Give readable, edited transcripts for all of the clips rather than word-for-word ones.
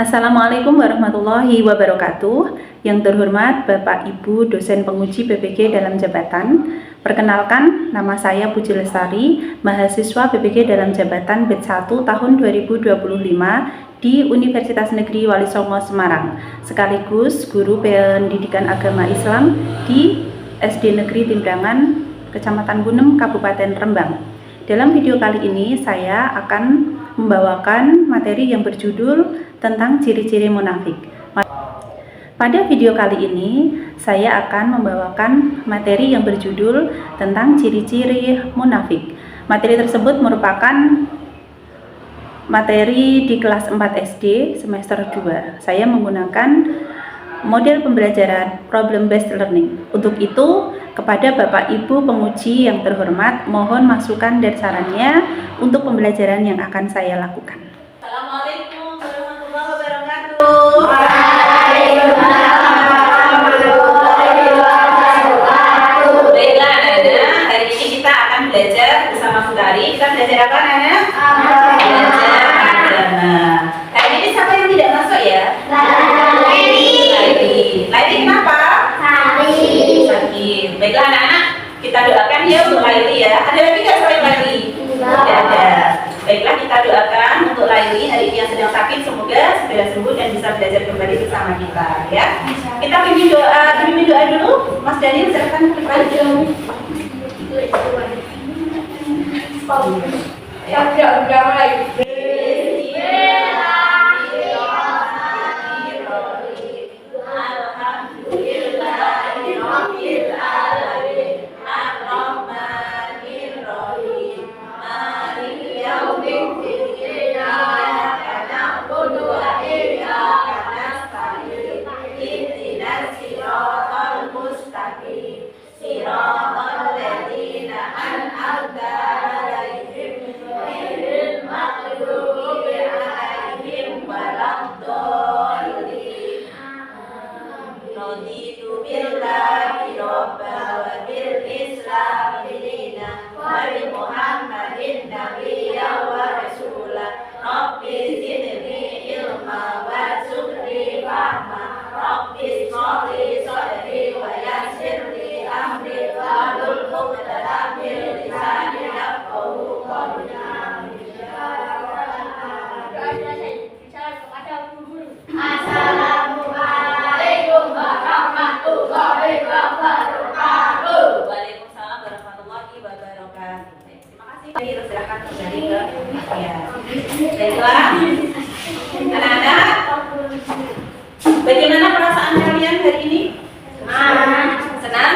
Assalamualaikum warahmatullahi wabarakatuh. Yang terhormat Bapak Ibu dosen penguji PPG dalam jabatan. Perkenalkan, nama saya Puji Lestari, mahasiswa PPG dalam jabatan BED 1 tahun 2025 di Universitas Negeri Wali Songo Semarang, sekaligus guru pendidikan agama Islam di SD Negeri Timbangan, Kecamatan Gunem, Kabupaten Rembang. Dalam video kali ini saya akan membawakan materi yang berjudul tentang ciri-ciri munafik. Pada video kali ini saya akan membawakan materi yang berjudul tentang ciri-ciri munafik. Materi tersebut merupakan materi di kelas 4 SD semester 2. Saya menggunakan model pembelajaran problem based learning. Untuk itu, kepada Bapak Ibu penguji yang terhormat, mohon masukan dan sarannya untuk pembelajaran yang akan saya lakukan. Assalamualaikum warahmatullahi wabarakatuh. Baiklah, Nana, hari ini kita akan belajar bersama Futari. Kita belajar apa, Nana? Belajar agama. Hari ini siapa yang tidak masuk ya? Laili kenapa? Sakit. Baiklah anak-anak, kita doakan ya untuk Laili ya. Ada lagi nggak selain Laili? Tidak ada. Baiklah, kita doakan untuk Laili hari ini yang sedang sakit, semoga segera sembuh dan bisa belajar kembali bersama kita ya. Kita pimpin doa dulu. Mas Daniel silakan silahkan kembali ke ya. Baiklah, anak-anak, bagaimana perasaan kalian hari ini? Senang?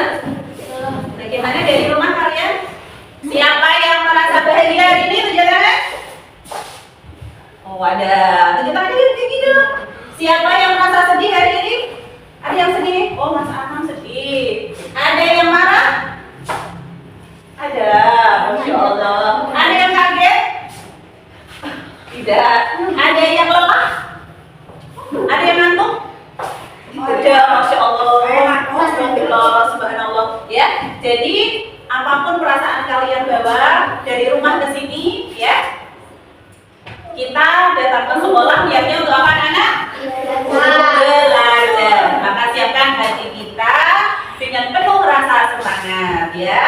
Bagaimana dari rumah kalian? Siapa yang merasa bahagia hari ini? Tunjuk tangan. Oh, ada. Tunjuk tangan tinggi dong. Siapa yang merasa sedih hari ini? Ada yang sedih? Oh, Mas Anam sedih. Ada yang marah? Ada. Masya Allah. Ada yang kaget? Tidak. Ada yang lelah? Ada yang ngantuk? Ada. Masya Allah. Alhamdulillah. Subhanallah. Ya. Jadi apapun perasaan kalian bawa dari rumah ke sini, ya. Kita datang ke sekolah niatnya untuk apa, anak? Belajar. Maka siapkan hati kita dengan penuh rasa semangat, ya.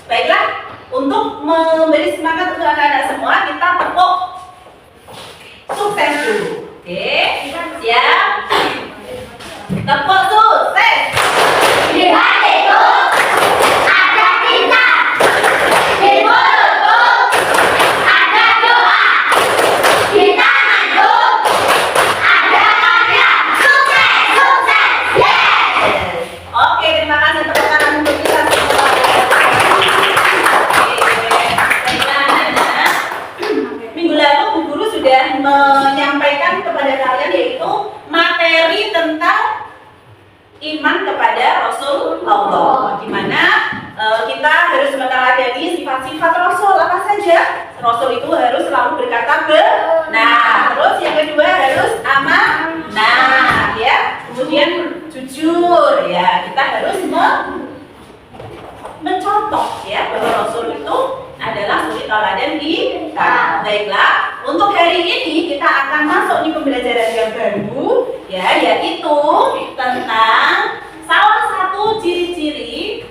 Baiklah, untuk memberi semangat untuk anak-anak semua, kita tepuk sukses dulu. Oke, siap? Tepuk sukses. Di hatiku ada cinta, di mulutku ada doa, di tanganku ada karya. Sukses, sukses, yes. Oke, terima kasih tepuk tangan untuk kita semua. Minggu lalu Bu Guru sudah menyampaikan kepada kalian yaitu materi tentang yang baru ya, yaitu tentang salah satu ciri-ciri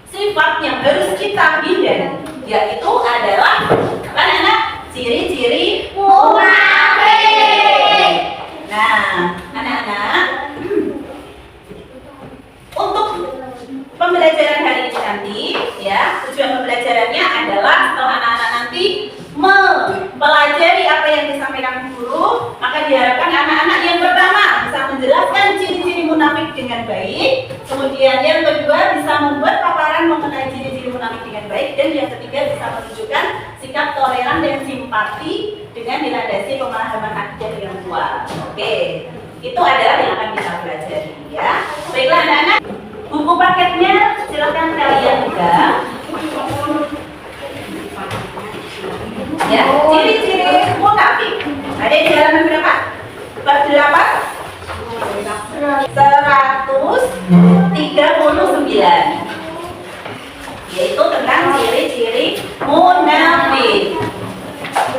sifat yang harus kita hindari, yaitu adalah apa anak? Ciri-ciri munafik. Nah, anak-anak, untuk pembelajaran hari ini nanti ya, tujuan pembelajarannya adalah setelah anak-anak nanti mempelajari apa yang disampaikan guru, maka diharapkan anak-anak yang pertama bisa menjelaskan ciri-ciri munafik dengan baik, kemudian yang kedua bisa membuat paparan mengenai ciri-ciri munafik dengan baik, dan yang ketiga bisa menunjukkan sikap toleran dan simpati dengan dilandasi pemahaman akidah yang kuat. Oke, itu adalah yang akan kita pelajari ya. Baiklah anak-anak, buku paketnya silakan kalian buka. Ya, ciri-ciri munafik ada di halaman berapa? Bab 8 139, yaitu tentang ciri-ciri munafik.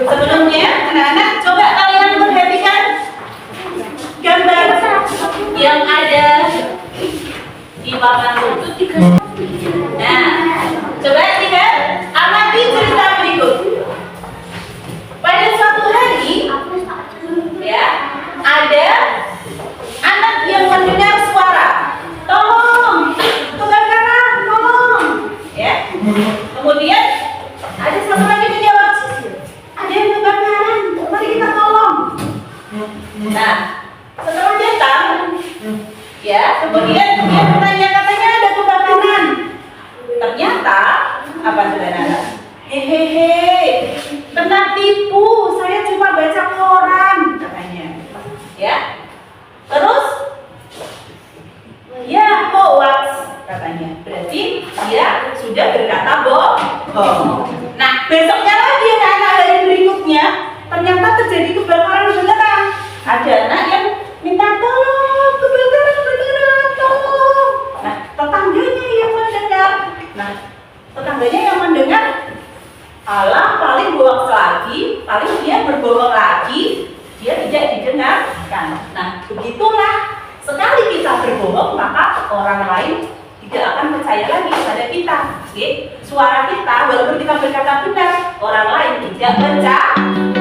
Sebelumnya anak-anak coba kalian perhatikan gambar yang ada di papan tulis. Nah, coba lihat, amati cerita berikut. Pada suatu hari, ya, ada anak yang mendengar suara, tolong, kebakaran, tolong, ya. Kemudian ada satu lagi menjawab, ada yang kebakaran, mari kita tolong. Nah, setelah datang, ya, kemudian dia bertanya, katanya ada kebakaran. Ternyata apa sebenarnya? Hehehe, kena tipu, saya cuma baca koran, katanya. Ya, terus ya hoax, katanya. Berarti dia sudah berkata bohong. Nah, besoknya lagi anak-anak hari berikutnya ternyata terjadi kebakaran beneran. Ada anak yang minta tolong, kebakaran beneran, tolong. Nah, tetangganya yang mendengar. Nah, tetangganya yang mendengar, alah paling bohong lagi, paling dia berbohong lagi, dia tidak didengarkan. Nah, begitulah, sekali kita berbohong maka orang lain tidak akan percaya lagi kepada kita. Oke? Suara kita walaupun kita berkata benar, orang lain tidak percaya.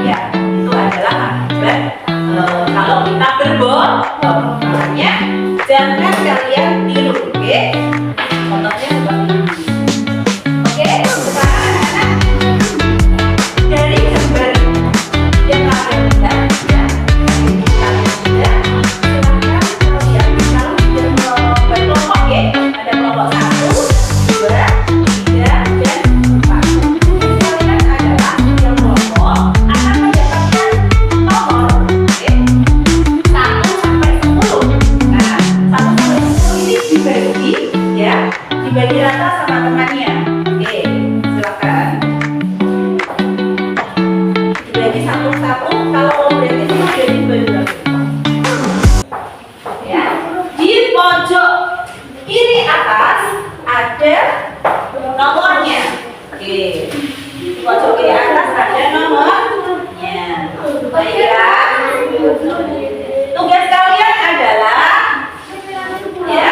Ya, itu adalah akibat kalau kita berbohong. Makanya jangan kalian tiru, oke? Contohnya seperti ini. Oke, sekarang anak-anak, dari gambar yang kalian lihat, ya, kalian lihat, silahkan kalian kalau sudah membuat kelompok, ya, ada kelompok 1, 2, 3, dan 4. Kalian adalah yang kelompok akan mendapatkan nomor, oke, 1 sampai 10. Nah, 1 sampai 10 ini dibagi, ya, dibagi rata sama temannya. Oke, silakan. Dibagi satu-satu, kalau berarti itu jadi dibagi. Ya, di pojok kiri atas ada nomornya. Oke, di pojok kiri atas ada nomornya. Baiklah, tugas kalian adalah, ya,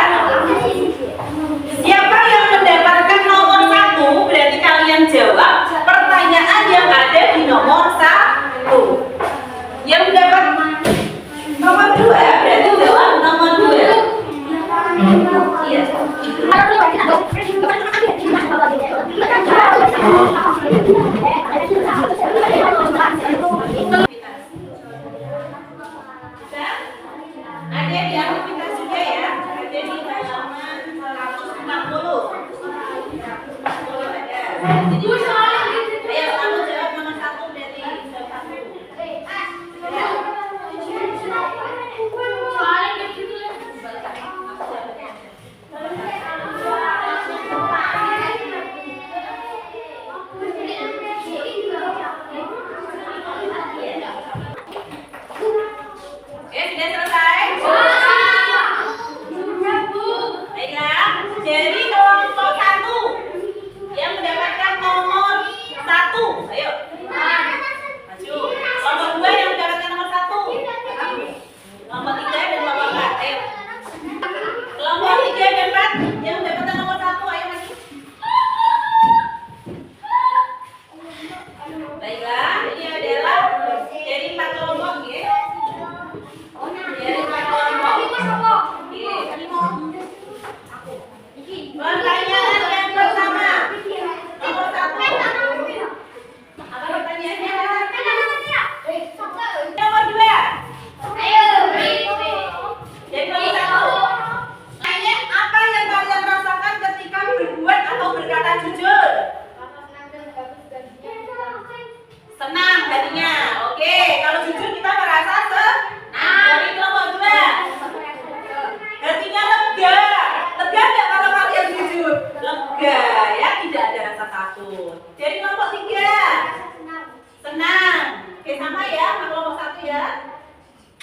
siapa yang mendapatkan nomor 1, berarti kalian jawab pertanyaan yang ada di nomor 1. Yang mendapat nomor 2 berarti jawab nomor 2. Iya. Ada di aktivitas juga ya, ada di halaman 140. Ayo kamu jawab nomor 1 berarti jawab 1.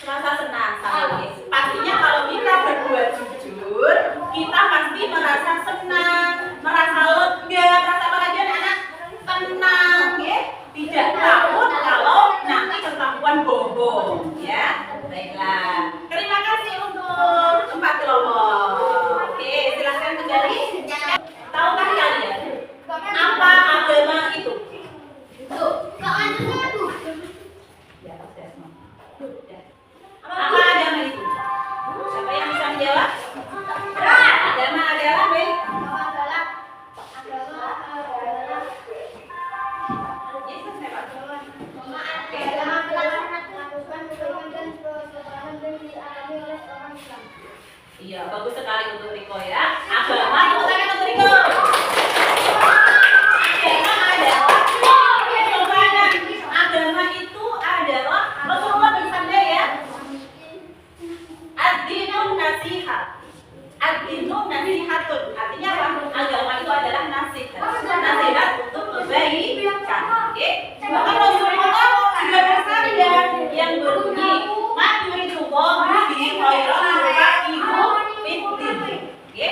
Merasa senang sama. Pastinya kalau kita berbuat jujur, kita pasti merasa senang, merasa lega, merasa bahagia, anak tenang, ya. Tidak takut kalau nanti ketahuan bohong, ya. Baiklah. Terima kasih untuk tempat kelompok. Oke, silahkan kembali. Tahukah kalian apa agama itu? Apa agama itu? Siapa yang bisa menjawab? Agama adalah baik. Iya, bagus sekali untuk Riko ya. Agama itu tangan untuk Riko. Agama itu adalah Rasulullah bersabda ya. Ad-dinun nasihat. Ad-dinun nasihatun. Artinya apa? Agama itu adalah nasihat. Nasihat untuk kebaikan. Oke? Bahkan Rasulullah juga bersabda yang berbunyi, "Man yuridullahu bihi khairan yufaqihuhu fid-din." Oke?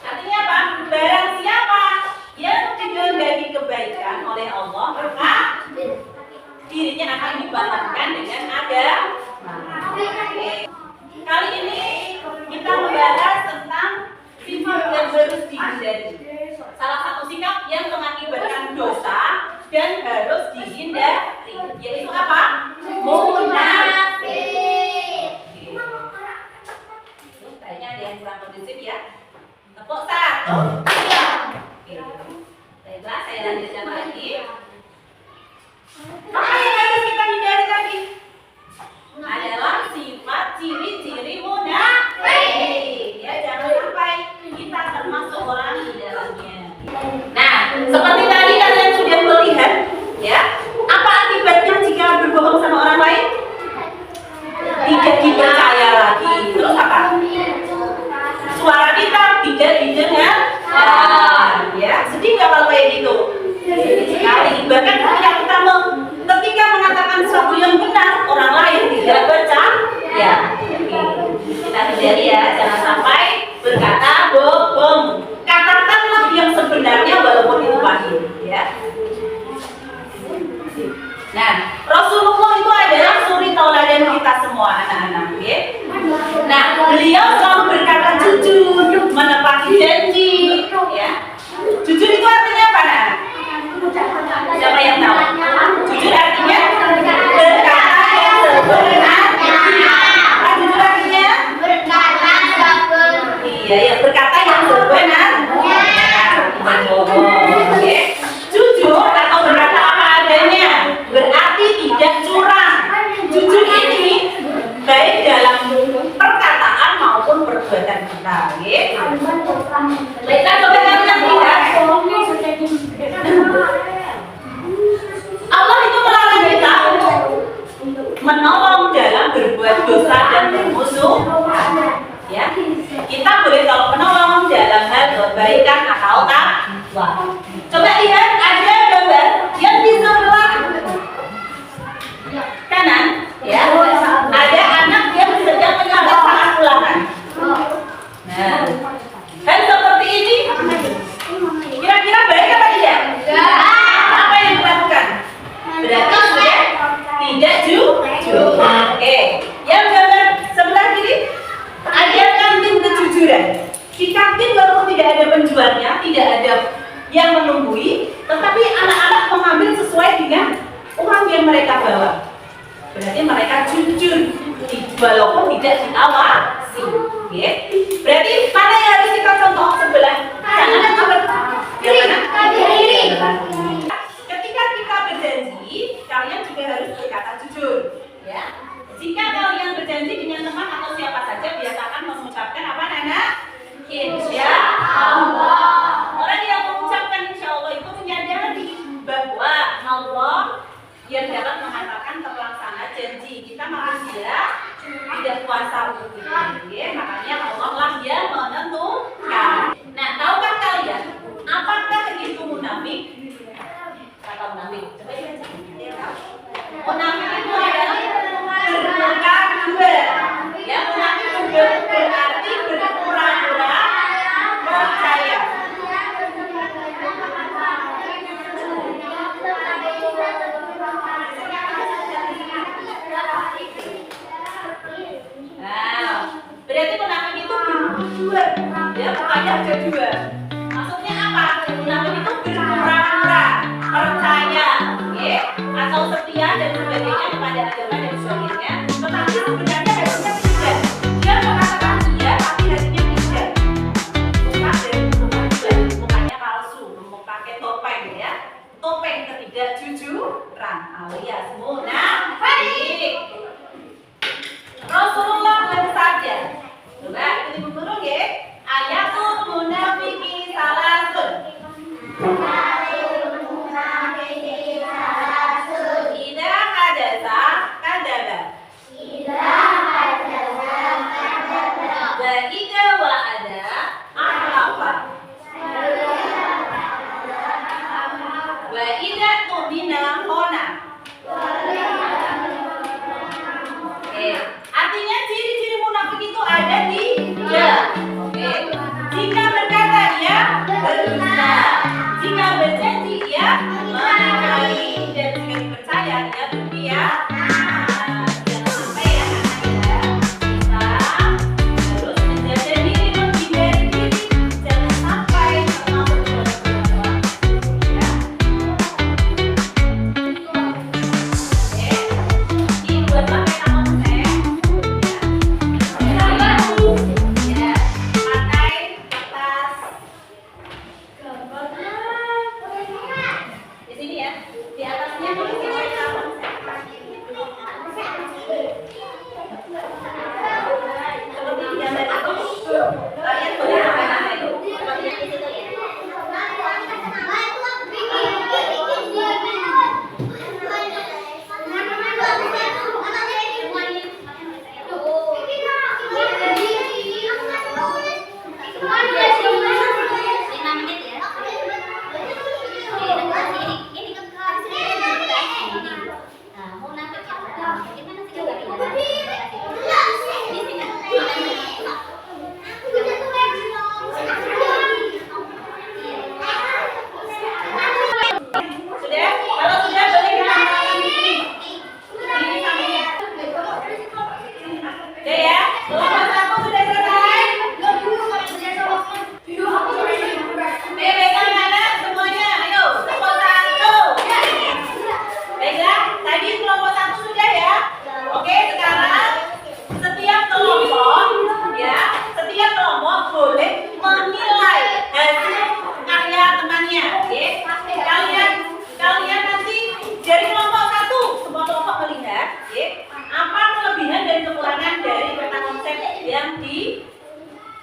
Artinya apa? Barang siapa yang dikehendaki kebaikan oleh Allah, maka dirinya akan dibaharkan dengan agama. Kali ini kita membahas tentang sifat yang harus dihindari. Salah satu sikap yang mengakibatkan dosa dan harus dihindari, yaitu apa? Munafik. Kayaknya ada yang kurang kondusif ya. Tepuk satu. Baiklah, saya lanjutkan lagi. Apa yang harus kita hindari tadi? Adalah sifat ciri-ciri munafik. Ya, jangan sampai kita termasuk orang di dalamnya. Nah, seperti tadi kalian sudah melihat, ya, apa akibatnya jika berbohong sama orang lain? Tidak dipercaya lagi. Terus apa? Suara kita tidak didengar. Ya, sedih nggak kalau kayak gitu? Sekali. Bahkan ketika mengatakan sesuatu yang benar, orang lain tidak percaya. Kita hindari ya, jangan sampai berkata bohong. Katakanlah yang sebenarnya walaupun itu pahit. Ya. Nah, Rasulullah itu adalah suri tauladan kita semua anak-anak. Ya. Nah, beliau selalu berkata jujur, menepati janji. Ya. Jujur itu artinya apa, Nak? Siapa yang tahu? Jujur artinya berkata yang sebenarnya. Jujur artinya berkata sebenarnya. Iya, yang berkata yang sebenarnya. Oke. Jujur atau berkata apa adanya berarti tidak curang. Jujur ini baik dalam perkataan maupun perbuatan kita. Baiklah, coba kalian lihat. Allah itu melarang kita menolong dalam berbuat dosa dan bermusuhan. Ya, kita boleh tolong menolong dalam hal kebaikan atau takwa. Coba lihat, ada gambar yang di sebelah kanan, ya, ada anak yang sedang menyabet tangan ulangan. Nah, dan seperti ini, kira-kira baik apa tidak? Apa yang dilakukan? Berarti sudah tidak jujur. Oke, yang gambar sebelah kiri ada kantin kejujuran. Di kantin walaupun tidak ada penjualnya, tidak ada yang menunggui, tetapi anak-anak mengambil sesuai dengan uang yang mereka bawa. Berarti mereka jujur, walaupun tidak diawasi. Ya. Berarti mana yang harus kita contoh sebelah kanan atau yang mana? Kiri. Ketika kita berjanji, kalian juga harus berkata jujur. Ya. Jika kalian berjanji dengan teman atau siapa saja, biasakan mengucapkan apa, Nana? Insya Allah. Orang yang mengucapkan insya Allah itu menyadari bahwa Allah yang dapat mengatakan terlaksana janji. Kita manusia tidak kuasa untuk itu. Ya, makanya Allah lah yang menentukan. Nah, tahukah kalian apakah itu munafik? Kata munafik. Coba dibaca. Munafik itu adalah ada dua. Maksudnya apa? Munafik itu berpura-pura percaya, ya, atau setia dan sebagainya kepada agama dan sebagainya. Tetapi sebenarnya hatinya tidak. Dia mengatakan iya, tapi hatinya tidak. Muka dari mukanya palsu, pakai topeng, ya. Topeng ketiga jujuran alias munafik. Rasulullah bersabda, coba ikuti Bu Guru ya. Ayatul munafiki salasun. Idza hadatsa kadzaba. Wa idza wa'ada akhlafa. Wa idza tumina khana. Artinya ciri-ciri munafik itu ada di dia. Oke. Jika berkata ia berdusta, jika berjanji ia mengingkari, dan jika dipercaya ia berpihak. Jangan sampai ya anak-anak kita harus menjaga diri, menghindari diri, jangan sampai terlalu berbuat ya. Oke. Ini buat pakai kamu saya.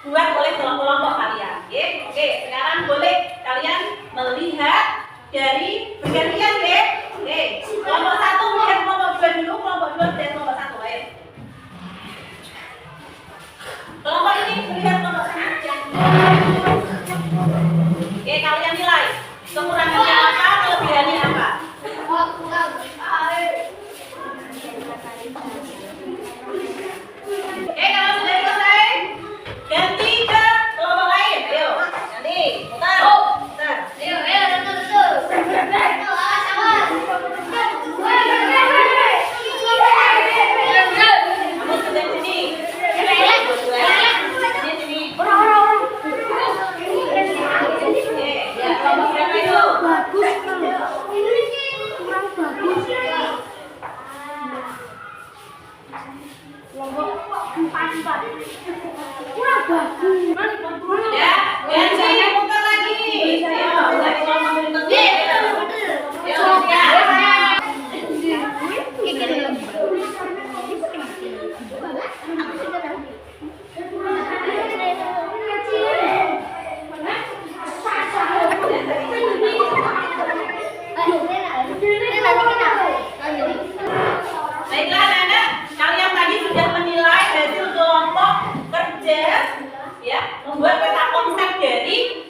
Buat oleh kelompok kalian, ya. Oke, sekarang boleh kalian melihat dari bergantian, ya. Oke, kelompok satu melihat kelompok dua dulu, kelompok dua melihat kelompok satu, ayo. Kelompok ini melihat kelompok satu. Oke, kalian nilai kekurangannya apa, kelebihannya apa. Oke, kalau sudah selesai, ganti ke kelompok lain. Ayo, nanti putar. Putar. Kamu sudah sini. Sini. Oke, ya, kelompok berapa itu? Ya, ganti putar lagi. Ayo, dari kelompok berikutnya. Ayo, baiklah anak-anak, kalian tadi sudah menilai hasil kelompok kerja, ya, membuat peta konsep dari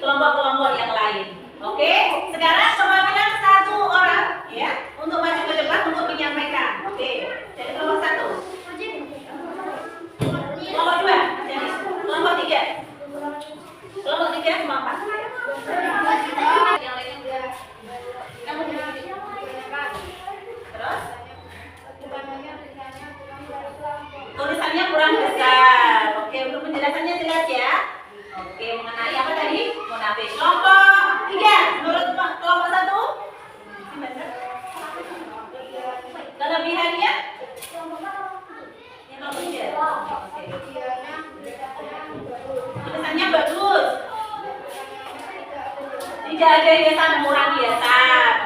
tidak ada yang sama orang biasa.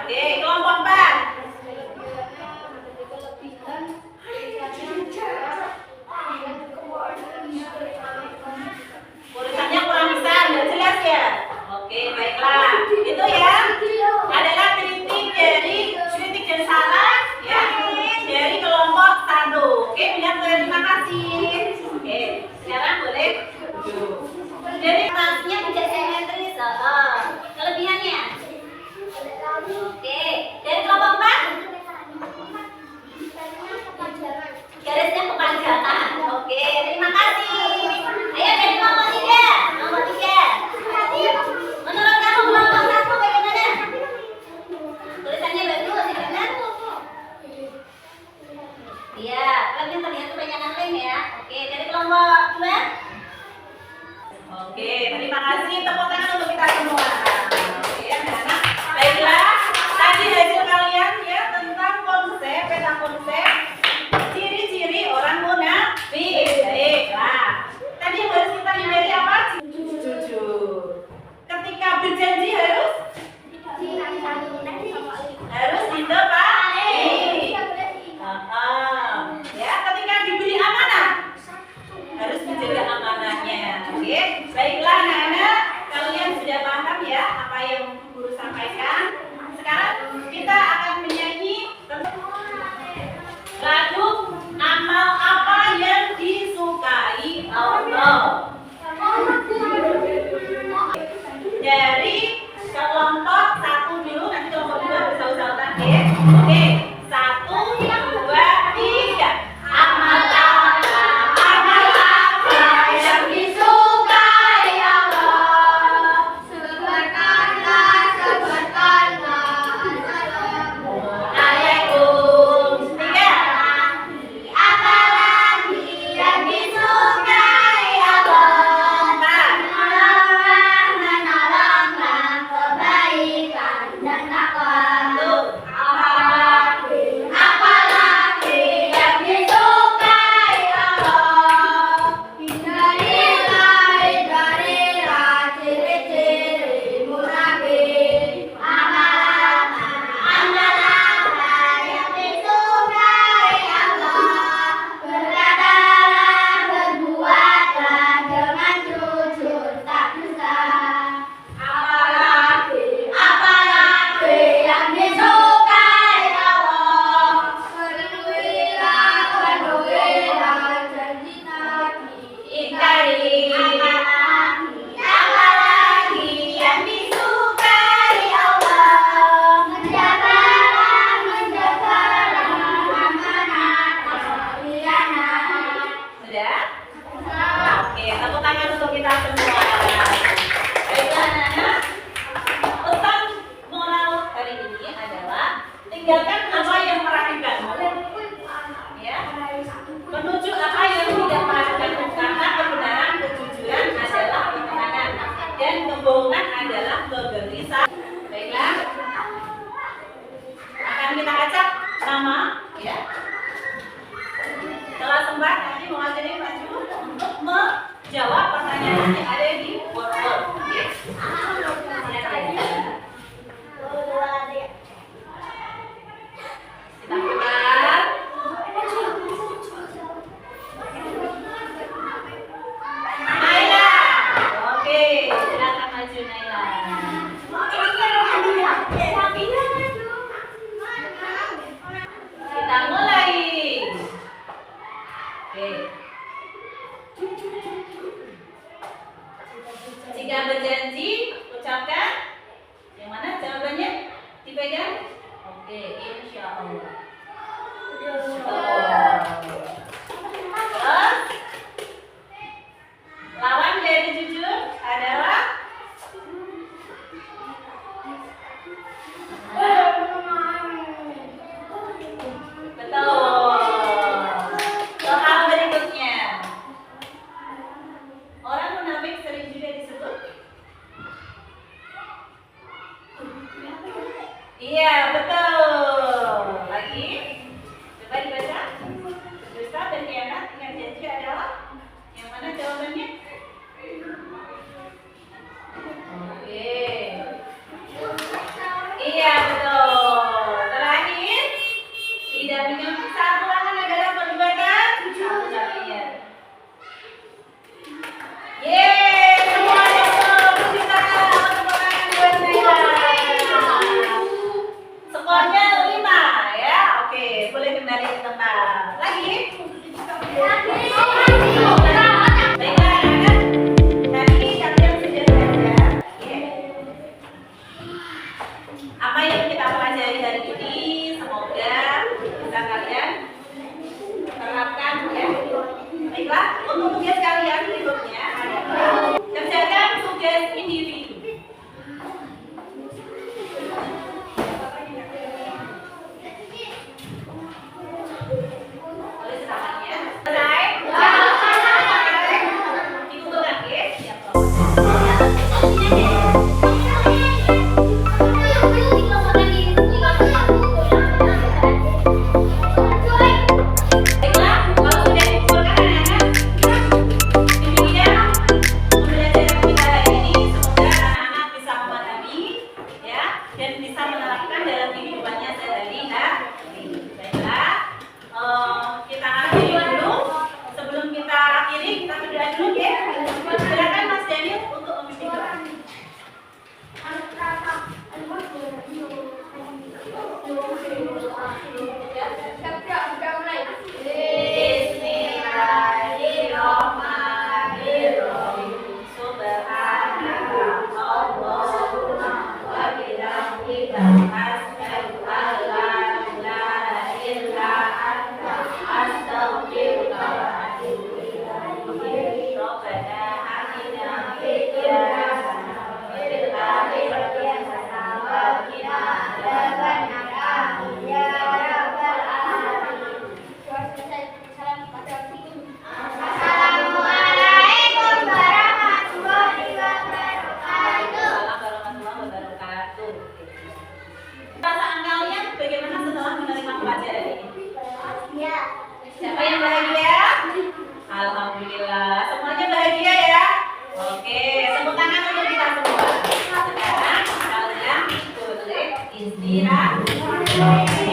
Oke, kelompok 4. Urusannya kurang besar, nggak jelas ya? Oke, baiklah. Itu ya adalah kritik dan salah ya dari kelompok 1. Oke, bilang terima kasih. Oke, sekarang boleh duduk. Jadi Maksudnya tidak simetris. Kelebihannya. Oke, dari kelompok 4 garisnya kepanjangan. Oke, terima kasih. Ayo dari kelompok 3. Kelompok 3. Menurut kamu kelompok 1 bagaimana? Tulisannya bagus, ya benar? Iya, kalian terlihat kebanyakan lem ya. Oke, dari kelompok 2. Oke, terima kasih. Tepuk tangan untuk kita semua. Oke, anak-anak. Baiklah, tadi hasil kalian ya tentang peta konsep, ciri-ciri orang munafik. Baiklah. Tadi yang harus kita hindari apa? Jujur. Ketika berjanji harus ditepati. Ya, ketika diberi amanah harus menjaga amanahnya. Oke, baiklah anak-anak, kalian sudah paham ya apa yang guru sampaikan. Sekarang kita akan menyanyi lagu amal apa yang disukai Allah dari kelompok 1 dulu, nanti kelompok 2 bersaut-sautan ya. Oke, 1, 2, 3. Amal yang disukai Allah. Assalamualaikum. 3. Apalagi yang disukai Allah. 4. menolong kebaikan dan takwa. 1. Apalagi yang disukai Allah. Hindarilah ciri-ciri munafik. Amalan yang disukai Allah. Berkatalah, berbuatlah dengan jujur tak dusta. Apalagi yang disukai Allah. Penuhilah janji Nabi. Ingkari. Apalagi yang disukai Allah. Menjagalah amanat khianat. Sudah? Oke, tepuk tangan untuk kita semua. Baiklah anak-anak, pesan moral hari ini adalah tinggalkan apa yang meragukanmu, ya, menuju apa yang tidak meragukanmu, karena kebenaran, kejujuran adalah kemenangan dan kebohongan adalah kegelisahan. Baiklah, akan kita acak nama, ya. Setelah sembah nanti mewakili maju untuk menjawab pertanyaan yang ada di whiteboard. Oke? Kita putar. Naila. Oke, silakan maju Naila. Kita mulai. Oke. lagi? Baiklah anak-anak, tadi kalian sudah belajar. Oke. Apa yang kita pelajari hari ini semoga bisa kalian terapkan ya. Baiklah, untuk tugas kalian berikutnya adalah kerjakan tugas individu. Tulis tangannya. Selesai? Dikumpul lagi. Baiklah, kalau sudah dikumpulkan anak-anak, demikian pembelajaran kita hari ini. Semoga anak-anak bisa memahami ya dan bisa menerapkan dalam kehidupannya sehari-hari. Baiklah, kita akhiri dulu. Sebelum kita akhiri, kita berdoa dulu ya. Silakan Mas Daniel untuk memimpin doa. Bismillahirrahmanirrahim. Subhanallahumma wa bihamdika asyhadu an la ilaha illa anta astaghfiruka wa atubu ilaik. Rabbana atina fid dunya hasanah wa fil akhirati hasanah wa qina adzabannar. Ya rabbal alamin. Assalamualaikum warahmatullahi wabarakatuh. Warahmatullahi wabarakatuh. Perasaan kalian bagaimana setelah menerima pelajaran ini? Siapa yang bahagia? Alhamdulillah, semuanya bahagia ya. Oke, tepuk tangan untuk kita semua. Sekarang kalian boleh istirahat.